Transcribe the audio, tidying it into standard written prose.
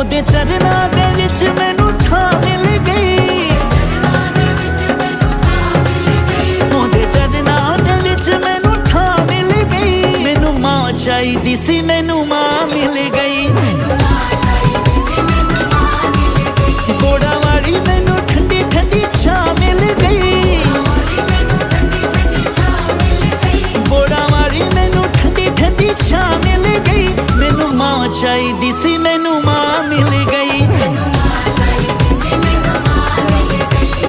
ਉਹਦੇ ਚਰਨਾਂ ਦੇ ਵਿੱਚ ਮੈਨੂੰ ਥਾਂ ਮਿਲ ਗਈ, ਉਹਦੇ ਚਰਨਾਂ ਦੇ ਵਿੱਚ ਮੈਨੂੰ ਥਾਂ ਮਿਲ ਗਈ। ਮੈਨੂੰ ਮਾਂ ਚਾਹੀਦੀ ਸੀ, ਮੈਨੂੰ ਮਾਂ ਮਿਲ ਗਈ। ਬੋੜਾਂ ਵਾਲੀ ਮੈਨੂੰ ਠੰਡੀ ਠੰਡੀ ਛਾਂ ਮਿਲ ਗਈ, ਬੋੜਾਂ ਵਾਲੀ ਮੈਨੂੰ ਠੰਡੀ ਠੰਡੀ ਛਾਂ ਮਿਲ ਗਈ। ਮੈਨੂੰ ਮਾਂ ਚਾਹੀਦੀ